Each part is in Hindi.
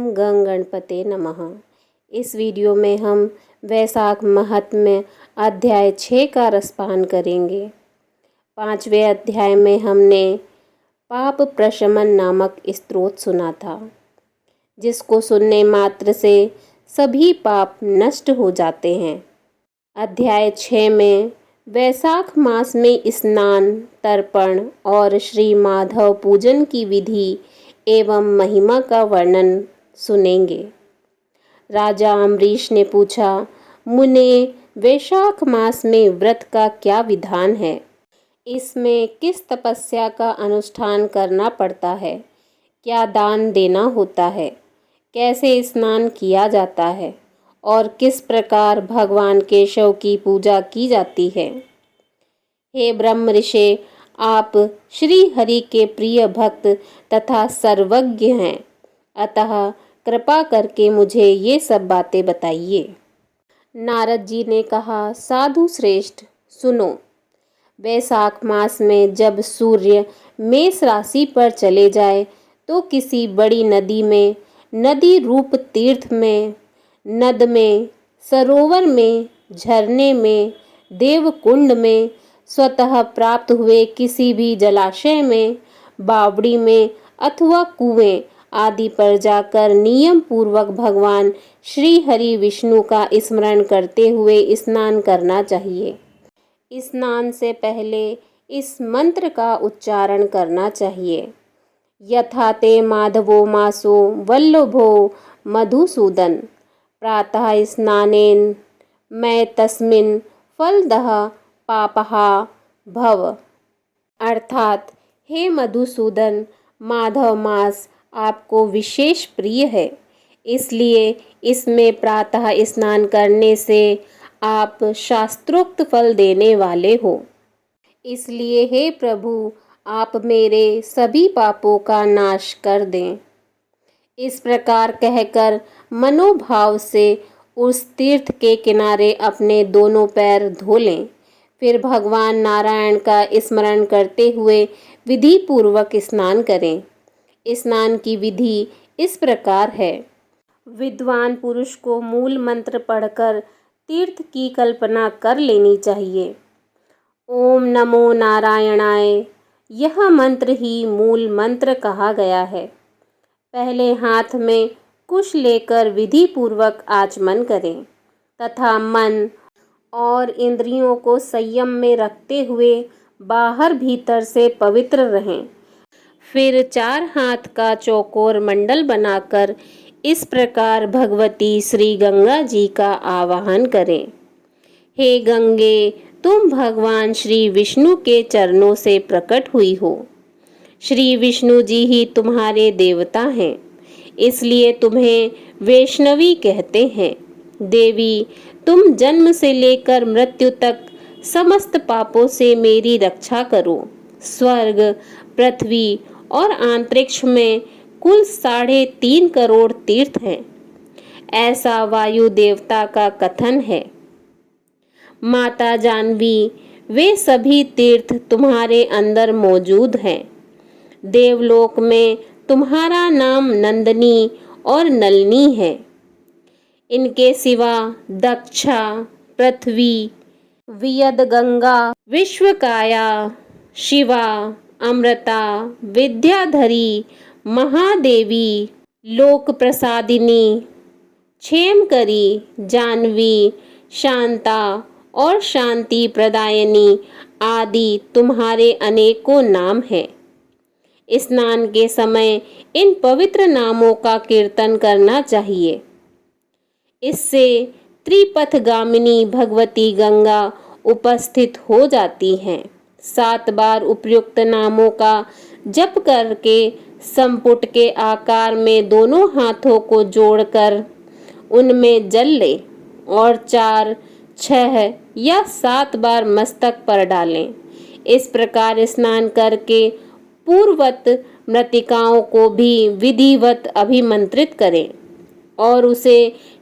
ओम गंग गणपते नमः। इस वीडियो में हम वैशाख महात्म्य अध्याय 6 का रसपान करेंगे। 5वें अध्याय में हमने पाप प्रशमन नामक स्तोत्र सुना था, जिसको सुनने मात्र से सभी पाप नष्ट हो जाते हैं। अध्याय 6 में वैशाख मास में स्नान, तर्पण और श्री माधव पूजन की विधि एवं महिमा का वर्णन सुनेंगे। राजा अम्बरीश ने पूछा, मुने, वैशाख मास में व्रत का क्या विधान है? इसमें किस तपस्या का अनुष्ठान करना पड़ता है? क्या दान देना होता है? कैसे स्नान किया जाता है? और किस प्रकार भगवान केशव की पूजा की जाती है? हे ब्रह्म ऋषि, आप श्री हरि के प्रिय भक्त तथा सर्वज्ञ हैं, अतः कृपा करके मुझे ये सब बातें बताइए। नारद जी ने कहा, साधु श्रेष्ठ, सुनो। वैशाख मास में जब सूर्य मेष राशि पर चले जाए तो किसी बड़ी नदी में, नदी रूप तीर्थ में, नद में, सरोवर में, झरने में, देवकुंड में, स्वतः प्राप्त हुए किसी भी जलाशय में, बावड़ी में अथवा कुएं आदि पर जाकर नियम पूर्वक भगवान श्री हरि विष्णु का स्मरण करते हुए स्नान करना चाहिए। स्नान से पहले इस मंत्र का उच्चारण करना चाहिए। यथा ते माधवो मासो वल्लभो मधुसूदन, प्रातः स्नानेन मैं तस्मिन् फलदः पापहा भव। अर्थात, हे मधुसूदन, माधव मास आपको विशेष प्रिय है, इसलिए इसमें प्रातः स्नान करने से आप शास्त्रोक्त फल देने वाले हो। इसलिए हे प्रभु, आप मेरे सभी पापों का नाश कर दें। इस प्रकार कहकर मनोभाव से उस तीर्थ के किनारे अपने दोनों पैर धो लें। फिर भगवान नारायण का स्मरण करते हुए विधि पूर्वक स्नान करें। स्नान की विधि इस प्रकार है। विद्वान पुरुष को मूल मंत्र पढ़कर तीर्थ की कल्पना कर लेनी चाहिए। ओम नमो नारायणाय, यह मंत्र ही मूल मंत्र कहा गया है। पहले हाथ में कुश लेकर विधि पूर्वक आचमन करें तथा मन और इंद्रियों को संयम में रखते हुए बाहर भीतर से पवित्र रहें। फिर 4 हाथ का चौकोर मंडल बनाकर इस प्रकार भगवती श्री गंगा जी का आवाहन करें। हे गंगे, तुम भगवान श्री विष्णु के चरणों से प्रकट हुई हो। श्री विष्णु जी ही तुम्हारे देवता हैं, इसलिए तुम्हें वैष्णवी कहते हैं। देवी, तुम जन्म से लेकर मृत्यु तक समस्त पापों से मेरी रक्षा करो। स्वर्ग, पृथ्वी और अंतरिक्ष में कुल 3.5 करोड़ तीर्थ हैं, ऐसा वायु देवता का कथन है। माता जानवी, वे सभी तीर्थ तुम्हारे अंदर मौजूद हैं। देवलोक में तुम्हारा नाम नंदिनी और नलिनी है। इनके सिवा दक्षा, पृथ्वी, वियद गंगा, विश्वकाया, शिवा, अमृता, विद्याधरी, महादेवी, लोक प्रसादिनी, क्षेमकरी, जानवी, शांता और शांति प्रदायिनी आदि तुम्हारे अनेकों नाम हैं। स्नान के समय इन पवित्र नामों का कीर्तन करना चाहिए। इससे त्रिपथगामिनी भगवती गंगा उपस्थित हो जाती हैं। 7 बार उपयुक्त नामों का जप करके संपुट के आकार में दोनों हाथों को जोड़कर उनमें जल ले और 4, 6 या 7 बार मस्तक पर डालें। इस प्रकार स्नान करके पूर्ववत मृतिकाओं को भी विधिवत अभिमंत्रित करें और उसे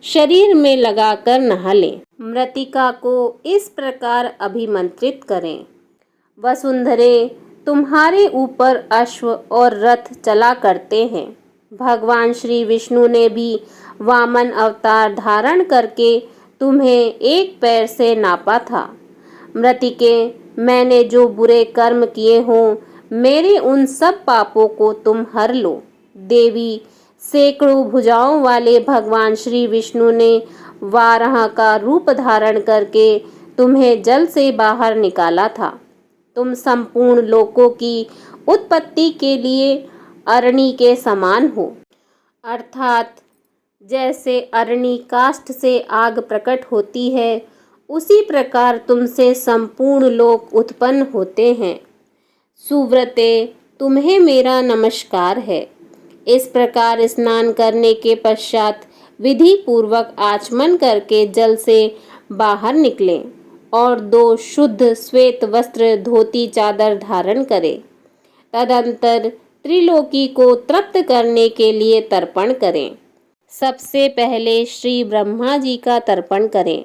शरीर में लगाकर नहा लें। मृतिका को इस प्रकार अभिमंत्रित करें, वसुंधरे, तुम्हारे ऊपर अश्व और रथ चला करते हैं। भगवान श्री विष्णु ने भी वामन अवतार धारण करके तुम्हें एक पैर से नापा था। मृतिके, मैंने जो बुरे कर्म किए हों, मेरे उन सब पापों को तुम हर लो। देवी, सैकड़ों भुजाओं वाले भगवान श्री विष्णु ने वाराह का रूप धारण करके तुम्हें जल से बाहर निकाला था। तुम संपूर्ण लोकों की उत्पत्ति के लिए अरणि के समान हो, अर्थात जैसे अरणि काष्ठ से आग प्रकट होती है, उसी प्रकार तुमसे संपूर्ण लोक उत्पन्न होते हैं। सुव्रते, तुम्हें मेरा नमस्कार है। इस प्रकार स्नान करने के पश्चात विधि पूर्वक आचमन करके जल से बाहर निकलें और 2 शुद्ध श्वेत वस्त्र धोती चादर धारण करें। तदंतर त्रिलोकी को तृप्त करने के लिए तर्पण करें। सबसे पहले श्री ब्रह्मा जी का तर्पण करें,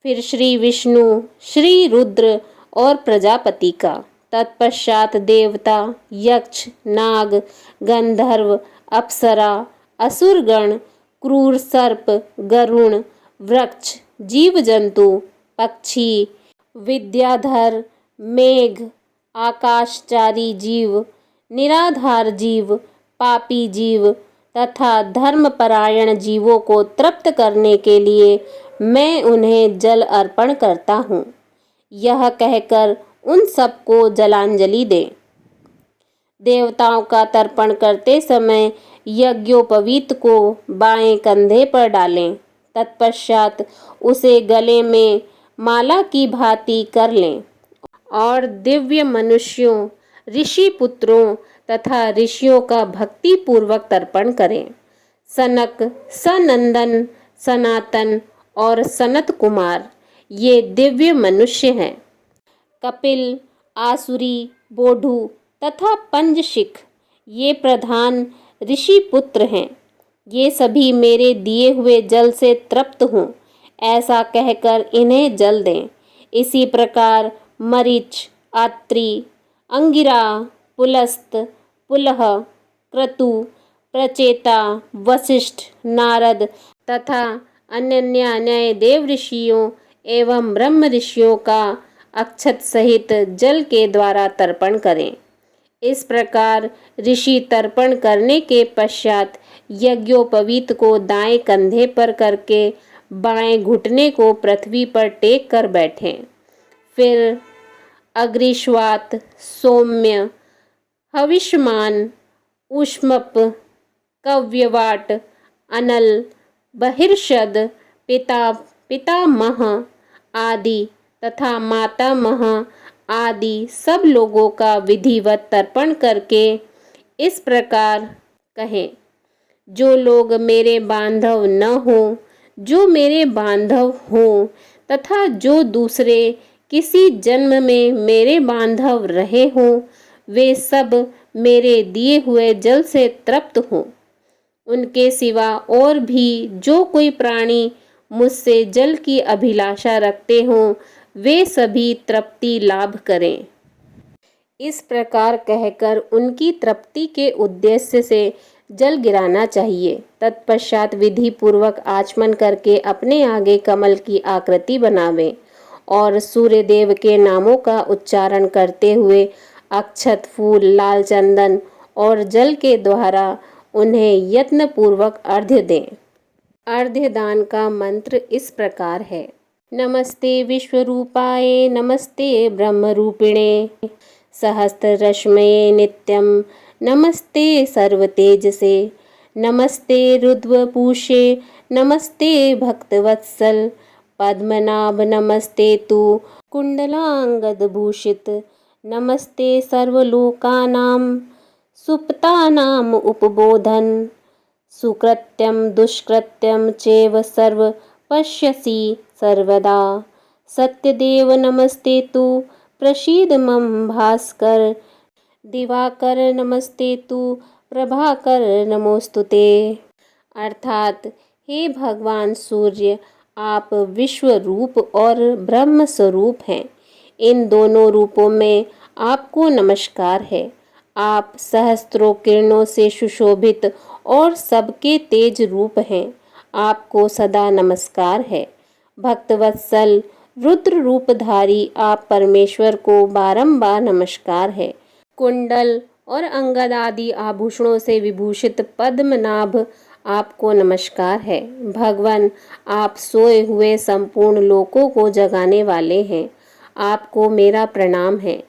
फिर श्री विष्णु, श्री रुद्र और प्रजापति का। तत्पश्चात देवता, यक्ष, नाग, गंधर्व, अप्सरा, असुरगण, क्रूर सर्प, गरुण, वृक्ष, जीव जंतु, पक्षी, विद्याधर, मेघ, आकाशचारी जीव, निराधार जीव, पापी जीव तथा धर्मपरायण जीवों को तृप्त करने के लिए मैं उन्हें जल अर्पण करता हूँ। यह कहकर उन सबको जलांजलि दें। देवताओं का तर्पण करते समय यज्ञोपवीत को बाएं कंधे पर डालें। तत्पश्चात उसे गले में माला की भांति कर लें और दिव्य मनुष्यों, ऋषि पुत्रों तथा ऋषियों का भक्ति पूर्वक तर्पण करें। सनक, सनंदन, सनातन और सनत कुमार ये दिव्य मनुष्य हैं। कपिल, आसुरी, बोधु तथा पंजशिख ये प्रधान ऋषि पुत्र हैं। ये सभी मेरे दिए हुए जल से तृप्त हों, ऐसा कहकर इन्हें जल दें। इसी प्रकार मरीच, आत्री, अंगिरा, पुलस्त, पुलह, क्रतु, प्रचेता, वशिष्ठ, नारद तथा अन्य देव ऋषियों एवं ब्रह्म ऋषियों का अक्षत सहित जल के द्वारा तर्पण करें। इस प्रकार ऋषि तर्पण करने के पश्चात यज्ञोपवीत को दाएं कंधे पर करके बाएं घुटने को पृथ्वी पर टेक कर बैठें। फिर अग्निश्वात, सौम्य, हविष्मान, ऊष्मप, कव्यवाट, अनल, बहिर्षद, पितामह आदि तथा मातामह आदि सब लोगों का विधिवत तर्पण करके इस प्रकार कहें, जो लोग मेरे बांधव न हों, जो मेरे बांधव हों तथा जो दूसरे किसी जन्म में मेरे बांधव रहे हों, वे सब मेरे दिए हुए जल से तृप्त हों। उनके सिवा और भी जो कोई प्राणी मुझसे जल की अभिलाषा रखते हों, वे सभी तृप्ति लाभ करें। इस प्रकार कहकर उनकी तृप्ति के उद्देश्य से जल गिराना चाहिए। तत्पश्चात विधि पूर्वक आचमन करके अपने आगे कमल की आकृति बनावें और सूर्य देव के नामों का उच्चारण करते हुए अक्षत, फूल, लाल चंदन और जल के द्वारा उन्हें यत्न पूर्वक अर्घ्य दें। अर्घ्य दान का मंत्र इस प्रकार है। नमस्ते विश्वरूपाय, नमस्ते ब्रह्मरूपिणे, सहस्ररश्मये नित्यं, नमस्ते सर्वतेजसे, नमस्ते रुद्रपूषे, नमस्ते भक्तवत्सल, पद्मनाभ नमस्ते तु कुण्डलांगदभूषित, नमस्ते सर्वलोकानां सुप्तानाम् उपबोधन, सुकृत्यं दुष्कृत्यं चैव सर्व पश्यसि सर्वदा, सत्यदेव नमस्ते तु प्रसीद मम भास्कर, दिवाकर नमस्ते तु प्रभाकर नमोस्तुते। अर्थात हे भगवान सूर्य, आप विश्व रूप और ब्रह्म स्वरूप हैं। इन दोनों रूपों में आपको नमस्कार है। आप सहस्त्रों किरणों से सुशोभित और सबके तेज रूप हैं। आपको सदा नमस्कार है। भक्तवत्सल रुद्र रूपधारी आप परमेश्वर को बारंबार नमस्कार है। कुंडल और अंगद आदि आभूषणों से विभूषित पद्मनाभ आपको नमस्कार है। भगवान आप सोए हुए संपूर्ण लोकों को जगाने वाले हैं। आपको मेरा प्रणाम है।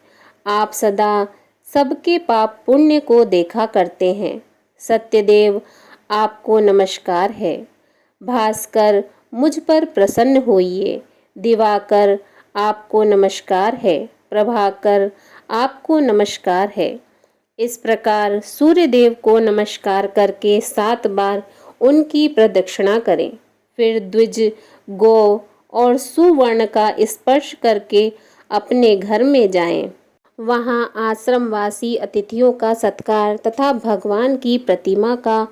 आप सदा सबके पाप पुण्य को देखा करते हैं। सत्यदेव आपको नमस्कार है। भास्कर मुझ पर प्रसन्न होइए। दिवाकर आपको नमस्कार है। प्रभाकर आपको नमस्कार है। इस प्रकार सूर्यदेव को नमस्कार करके 7 बार उनकी प्रदक्षिणा करें। फिर द्विज, गौ और सुवर्ण का स्पर्श करके अपने घर में जाएं। वहां आश्रमवासी अतिथियों का सत्कार तथा भगवान की प्रतिमा का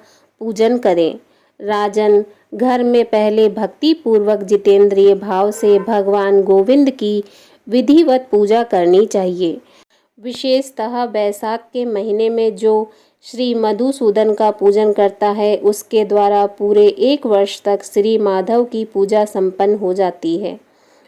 पूजन करें। राजन, घर में पहले भक्ति पूर्वक जितेंद्रिय भाव से भगवान गोविंद की विधिवत पूजा करनी चाहिए। विशेषतः वैशाख के महीने में जो श्री मधुसूदन का पूजन करता है उसके द्वारा पूरे 1 वर्ष तक श्री माधव की पूजा संपन्न हो जाती है।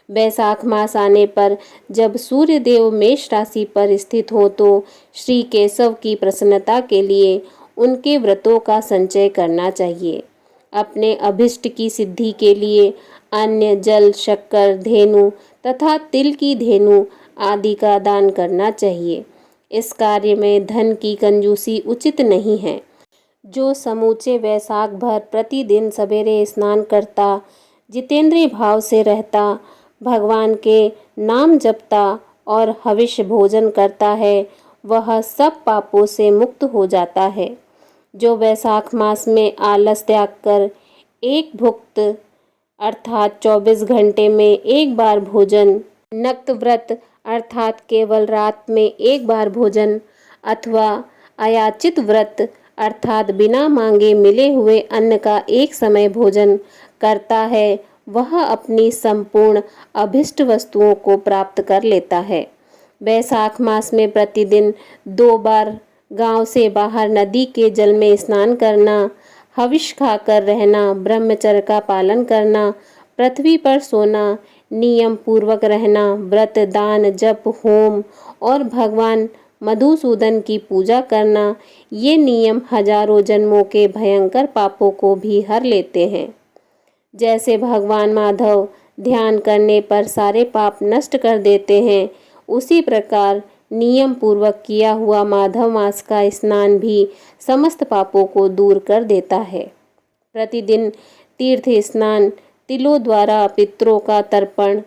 वैशाख मास आने पर जब सूर्यदेव मेष राशि पर स्थित हो तो श्री केशव की प्रसन्नता के लिए उनके व्रतों का संचय करना चाहिए। अपने अभिष्ट की सिद्धि के लिए अन्य जल, शक्कर, धेनु तथा तिल की धेनु आदि का दान करना चाहिए। इस कार्य में धन की कंजूसी उचित नहीं है। जो समूचे वैशाख भर प्रतिदिन सवेरे स्नान करता, जितेंद्रिय भाव से रहता, भगवान के नाम जपता और हविष्य भोजन करता है, वह सब पापों से मुक्त हो जाता है। जो वैशाख मास में आलस त्याग कर एक भुक्त अर्थात 24 घंटे में एक बार भोजन, नक्त व्रत अर्थात केवल रात में एक बार भोजन अथवा अयाचित व्रत अर्थात बिना मांगे मिले हुए अन्न का एक समय भोजन करता है, वह अपनी संपूर्ण अभिष्ट वस्तुओं को प्राप्त कर लेता है। वैशाख मास में प्रतिदिन 2 बार गांव से बाहर नदी के जल में स्नान करना, हविष खाकर रहना, ब्रह्मचर्य का पालन करना, पृथ्वी पर सोना, नियम पूर्वक रहना, व्रत, दान, जप, होम और भगवान मधुसूदन की पूजा करना, ये नियम हजारों जन्मों के भयंकर पापों को भी हर लेते हैं। जैसे भगवान माधव ध्यान करने पर सारे पाप नष्ट कर देते हैं, उसी प्रकार नियम पूर्वक किया हुआ माधव मास का स्नान भी समस्त पापों को दूर कर देता है। प्रतिदिन तीर्थ स्नान, तिलों द्वारा पितरों का तर्पण,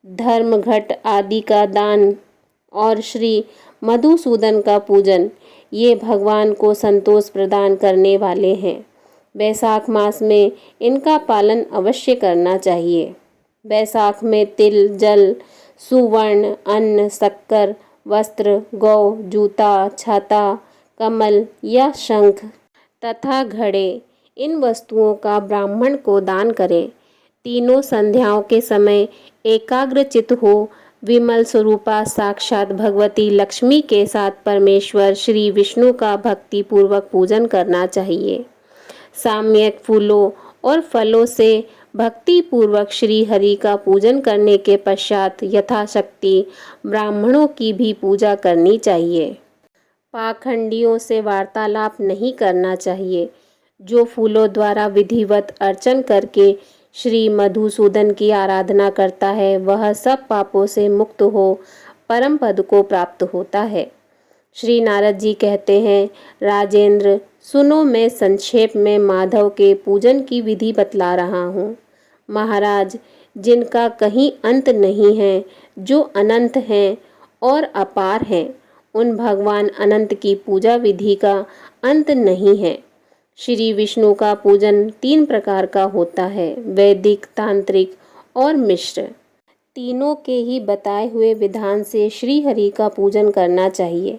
धर्म घट आदि का दान और श्री मधुसूदन का पूजन, ये भगवान को संतोष प्रदान करने वाले हैं। वैशाख मास में इनका पालन अवश्य करना चाहिए। वैशाख में तिल, जल, सुवर्ण, अन्न, शक्कर, वस्त्र, गौ, जूता, छाता, कमल या शंख तथा घड़े, इन वस्तुओं का ब्राह्मण को दान करें। तीनों संध्याओं के समय एकाग्रचित हो विमल स्वरूपा साक्षात भगवती लक्ष्मी के साथ परमेश्वर श्री विष्णु का भक्ति पूर्वक पूजन करना चाहिए। साम्यक फूलों और फलों से भक्ति पूर्वक श्री हरि का पूजन करने के पश्चात यथाशक्ति ब्राह्मणों की भी पूजा करनी चाहिए। पाखंडियों से वार्तालाप नहीं करना चाहिए। जो फूलों द्वारा विधिवत अर्चन करके श्री मधुसूदन की आराधना करता है, वह सब पापों से मुक्त हो परम पद को प्राप्त होता है। श्री नारद जी कहते हैं, राजेंद्र सुनो, मैं संक्षेप में माधव के पूजन की विधि बतला रहा हूँ। महाराज, जिनका कहीं अंत नहीं है, जो अनंत हैं और अपार हैं, उन भगवान अनंत की पूजा विधि का अंत नहीं है। श्री विष्णु का पूजन 3 प्रकार का होता है, वैदिक, तांत्रिक और मिश्र। तीनों के ही बताए हुए विधान से श्री हरि का पूजन करना चाहिए।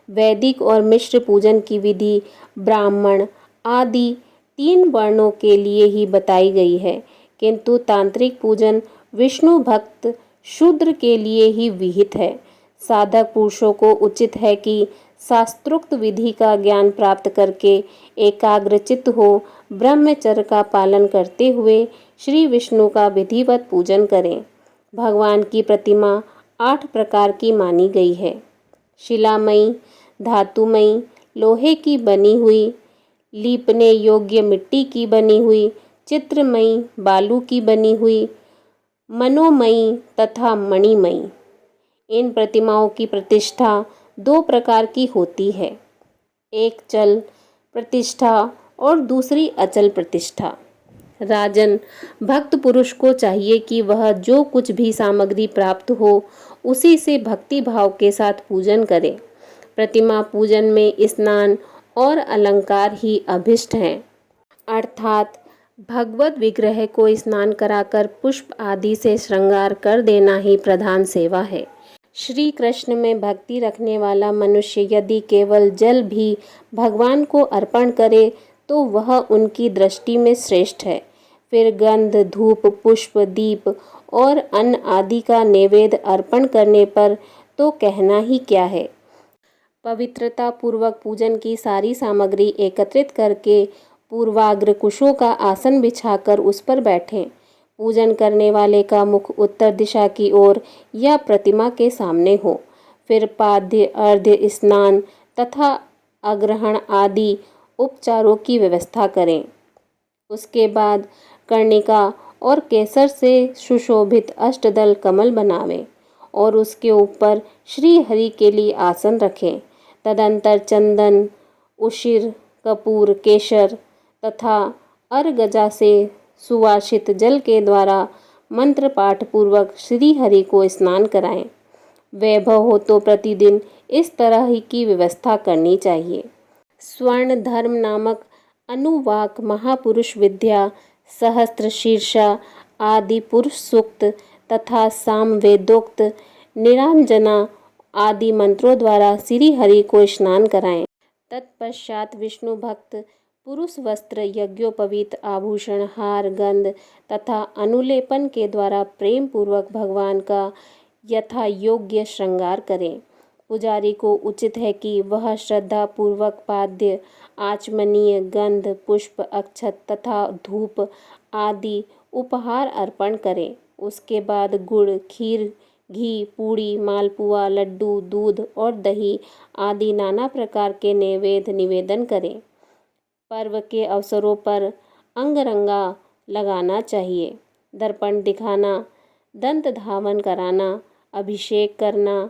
वैदिक और मिश्र पूजन की विधि ब्राह्मण आदि 3 वर्णों के लिए ही बताई गई है, किंतु तांत्रिक पूजन विष्णु भक्त शूद्र के लिए ही विहित है। साधक पुरुषों को उचित है कि शास्त्रोक्त विधि का ज्ञान प्राप्त करके एकाग्रचित्त हो ब्रह्मचर्य का पालन करते हुए श्री विष्णु का विधिवत पूजन करें। भगवान की प्रतिमा 8 प्रकार की मानी गई है। शिलामयी, धातुमयी, लोहे की बनी हुई, लीपने योग्य मिट्टी की बनी हुई, चित्रमयी, बालू की बनी हुई, मनोमयी तथा मणिमयी। इन प्रतिमाओं की प्रतिष्ठा 2 प्रकार की होती है, एक चल प्रतिष्ठा और दूसरी अचल प्रतिष्ठा। राजन, भक्त पुरुष को चाहिए कि वह जो कुछ भी सामग्री प्राप्त हो उसी से भक्ति भाव के साथ पूजन करे। प्रतिमा पूजन में स्नान और अलंकार ही अभिष्ट हैं, अर्थात भगवत विग्रह को स्नान कराकर पुष्प आदि से श्रृंगार कर देना ही प्रधान सेवा है। श्री कृष्ण में भक्ति रखने वाला मनुष्य यदि केवल जल भी भगवान को अर्पण करे तो वह उनकी दृष्टि में श्रेष्ठ है। फिर गंध, धूप, पुष्प, दीप और अन्न आदि का नैवेद्य अर्पण करने पर तो कहना ही क्या है। पवित्रता पूर्वक पूजन की सारी सामग्री एकत्रित करके पूर्वाग्र कुशों का आसन बिछाकर उस पर बैठें। पूजन करने वाले का मुख उत्तर दिशा की ओर या प्रतिमा के सामने हो। फिर पाद्य, अर्घ्य, स्नान तथा अग्रहण आदि उपचारों की व्यवस्था करें। उसके बाद कर्णिका और केसर से सुशोभित अष्टदल कमल बनावें और उसके ऊपर श्री हरि के लिए आसन रखें। तदंतर चंदन, उशिर, कपूर, केशर तथा अर्गजा से सुवासित जल के द्वारा मंत्र पाठ पूर्वक श्री हरि को स्नान कराएं। वैभव हो तो प्रतिदिन इस तरह ही की व्यवस्था करनी चाहिए। स्वर्ण धर्म नामक अनुवाक, महापुरुष विद्या, सहस्त्र शीर्षा आदि पुरुष सूक्त तथा सामवेदोक्त, निरांजना आदि मंत्रों द्वारा श्री हरि को स्नान कराएं। तत्पश्चात विष्णु भक्त पुरुष वस्त्र, यज्ञोपवीत, आभूषण, हार, गंध तथा अनुलेपन के द्वारा प्रेम पूर्वक भगवान का यथा योग्य श्रृंगार करें। पुजारी को उचित है कि वह श्रद्धा पूर्वक पाद्य, आचमनीय, गंध, पुष्प, अक्षत तथा धूप आदि उपहार अर्पण करे। उसके बाद गुड़, खीर, घी, पूड़ी, मालपुआ, लड्डू, दूध और दही आदि नाना प्रकार के नैवेद्य निवेदन करें। पर्व के अवसरों पर अंगरंगा लगाना चाहिए, दर्पण दिखाना, दंत धावन कराना, अभिषेक करना,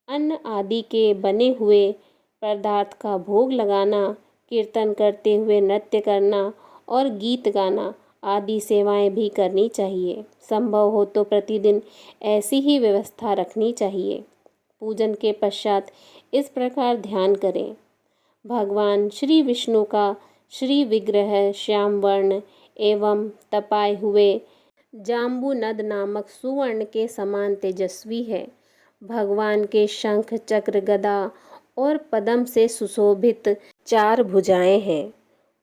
अन्न आदि के बने हुए पदार्थ का भोग लगाना, कीर्तन करते हुए नृत्य करना और गीत गाना आदि सेवाएं भी करनी चाहिए। संभव हो तो प्रतिदिन ऐसी ही व्यवस्था रखनी चाहिए। पूजन के पश्चात इस प्रकार ध्यान करें। भगवान श्री विष्णु का श्री विग्रह श्याम वर्ण एवं तपाए हुए जाम्बुनद नामक सुवर्ण के समान तेजस्वी है। भगवान के शंख, चक्र, गदा और पद्म से सुशोभित 4 भुजाएं हैं।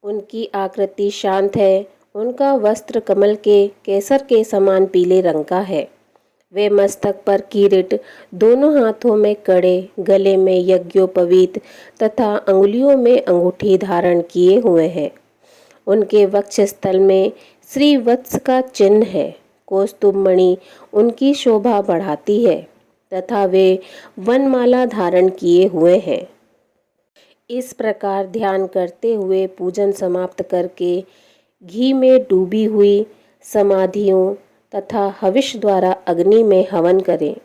उनकी आकृति शांत है। उनका वस्त्र कमल के केसर के समान पीले रंग का है। वे मस्तक पर किरीट, दोनों हाथों में कड़े, गले में यज्ञोपवीत तथा अंगुलियों में अंगूठी धारण किए हुए हैं। उनके वक्षस्थल में श्रीवत्स का चिन्ह है। कौस्तुभ मणि उनकी शोभा बढ़ाती है तथा वे वनमाला धारण किए हुए हैं। इस प्रकार ध्यान करते हुए पूजन समाप्त करके घी में डूबी हुई समाधियों तथा हविष द्वारा अग्नि में हवन करें।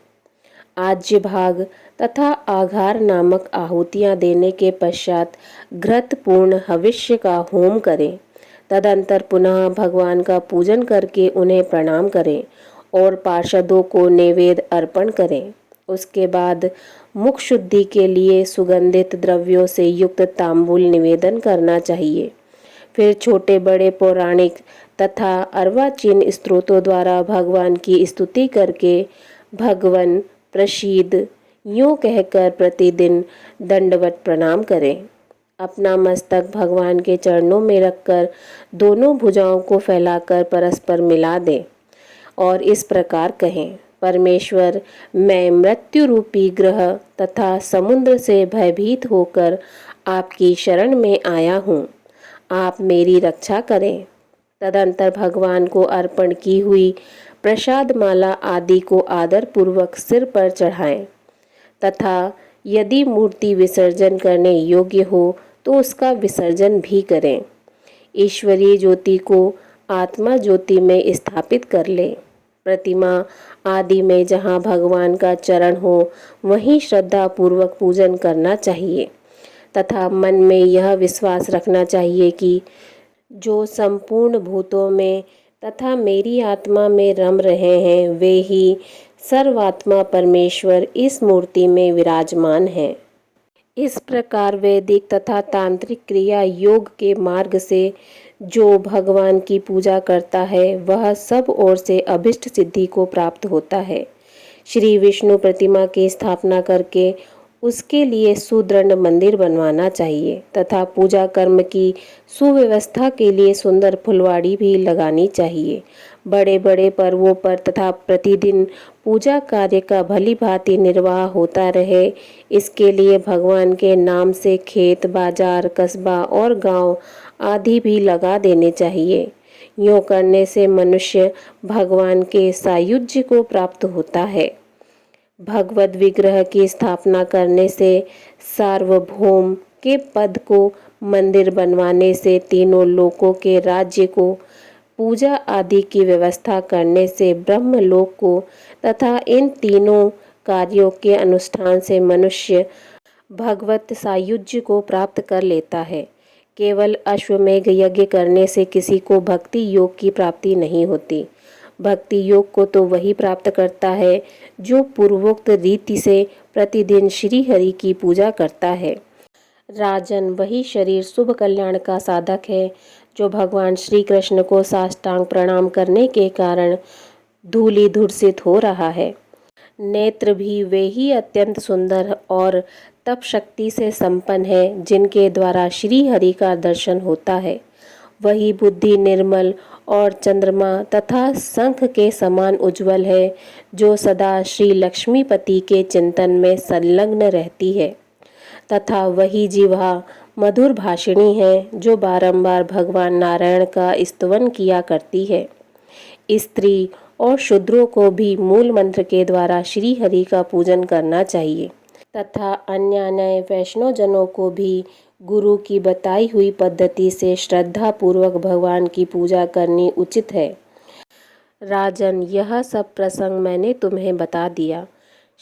आज्य भाग तथा आघार नामक आहुतियाँ देने के पश्चात घृतपूर्ण हविष्य का होम करें। तदंतर पुनः भगवान का पूजन करके उन्हें प्रणाम करें और पार्षदों को नैवेद्य अर्पण करें। उसके बाद मुख शुद्धि के लिए सुगंधित द्रव्यों से युक्त तांबूल निवेदन करना चाहिए। फिर छोटे बड़े पौराणिक तथा अर्वाचीन स्तोत्रों द्वारा भगवान की स्तुति करके भगवन प्रसीद यूँ कहकर प्रतिदिन दंडवत प्रणाम करें। अपना मस्तक भगवान के चरणों में रखकर दोनों भुजाओं को फैलाकर परस्पर मिला दें और इस प्रकार कहें, परमेश्वर, मैं मृत्यु रूपी ग्रह तथा समुद्र से भयभीत होकर आपकी शरण में आया हूँ। आप मेरी रक्षा करें। तदंतर भगवान को अर्पण की हुई प्रसाद माला आदि को आदर पूर्वक सिर पर चढ़ाएं तथा यदि मूर्ति विसर्जन करने योग्य हो तो उसका विसर्जन भी करें। ईश्वरीय ज्योति को आत्मा ज्योति में स्थापित कर लें। प्रतिमा आदि में जहाँ भगवान का चरण हो वहीं श्रद्धा पूर्वक पूजन करना चाहिए तथा मन में यह विश्वास रखना चाहिए कि जो संपूर्ण भूतों में तथा मेरी आत्मा में रम रहे हैं वे ही सर्वात्मा परमेश्वर इस मूर्ति में विराजमान हैं। इस प्रकार वैदिक तथा तांत्रिक क्रिया योग के मार्ग से जो भगवान की पूजा करता है वह सब ओर से अभिष्ट सिद्धि को प्राप्त होता है। श्री विष्णु प्रतिमा की स्थापना करके उसके लिए सुदृढ़ मंदिर बनवाना चाहिए तथा पूजा कर्म की सुव्यवस्था के लिए सुंदर फुलवाड़ी भी लगानी चाहिए। बड़े बड़े पर्वों पर तथा प्रतिदिन पूजा कार्य का भली भांति निर्वाह होता रहे, इसके लिए भगवान के नाम से खेत, बाजार, कस्बा और गांव आदि भी लगा देने चाहिए। यूँ करने से मनुष्य भगवान के सायुज्य को प्राप्त होता है। भगवत विग्रह की स्थापना करने से, सार्वभौम के पद को मंदिर बनवाने से, तीनों लोकों के राज्य को पूजा आदि की व्यवस्था करने से, ब्रह्मलोक को तथा इन तीनों कार्यों के अनुष्ठान से मनुष्य भगवत सायुज्य को प्राप्त कर लेता है। केवल अश्वमेघ यज्ञ करने से किसी को भक्ति योग की प्राप्ति नहीं होती। भक्ति योग को तो वही प्राप्त करता है जो पूर्वोक्त रीति से प्रतिदिन श्री हरि की पूजा करता है। राजन, वही शरीर शुभ कल्याण का साधक है जो भगवान श्री कृष्ण को साष्टांग प्रणाम करने के कारण धूलिधूर्षित हो रहा है। नेत्र भी वे ही अत्यंत सुंदर और तप शक्ति से संपन्न है जिनके द्वारा श्री हरि का दर्शन होता है। वही बुद्धि निर्मल और चंद्रमा तथा शंख के समान उज्जवल है जो सदा श्री लक्ष्मीपति के चिंतन में संलग्न रहती है तथा वही जिह्वा मधुर भाषिणी है जो बारंबार भगवान नारायण का स्तवन किया करती है। स्त्री और शूद्रों को भी मूल मंत्र के द्वारा श्री हरि का पूजन करना चाहिए तथा अन्य वैष्णव जनों को भी गुरु की बताई हुई पद्धति से श्रद्धा पूर्वक भगवान की पूजा करनी उचित है। राजन, यह सब प्रसंग मैंने तुम्हें बता दिया।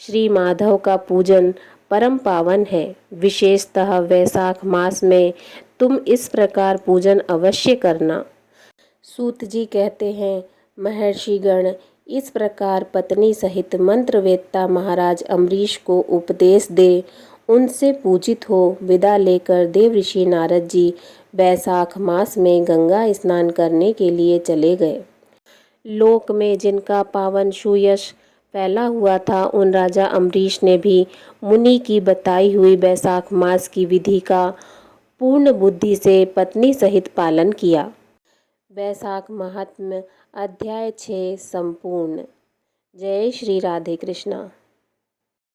श्री माधव का पूजन परम पावन है। विशेषतः वैशाख मास में तुम इस प्रकार पूजन अवश्य करना। सूत जी कहते हैं, महर्षिगण इस प्रकार पत्नी सहित मंत्रवेत्ता महाराज अम्बरीश को उपदेश दे उनसे पूजित हो विदा लेकर देव ऋषि नारद जी वैशाख मास में गंगा स्नान करने के लिए चले गए। लोक में जिनका पावन सुयश फैला हुआ था उन राजा अम्बरीश ने भी मुनि की बताई हुई वैशाख मास की विधि का पूर्ण बुद्धि से पत्नी सहित पालन किया। वैशाख महात्म्य अध्याय 6 संपूर्ण। जय श्री राधे कृष्णा।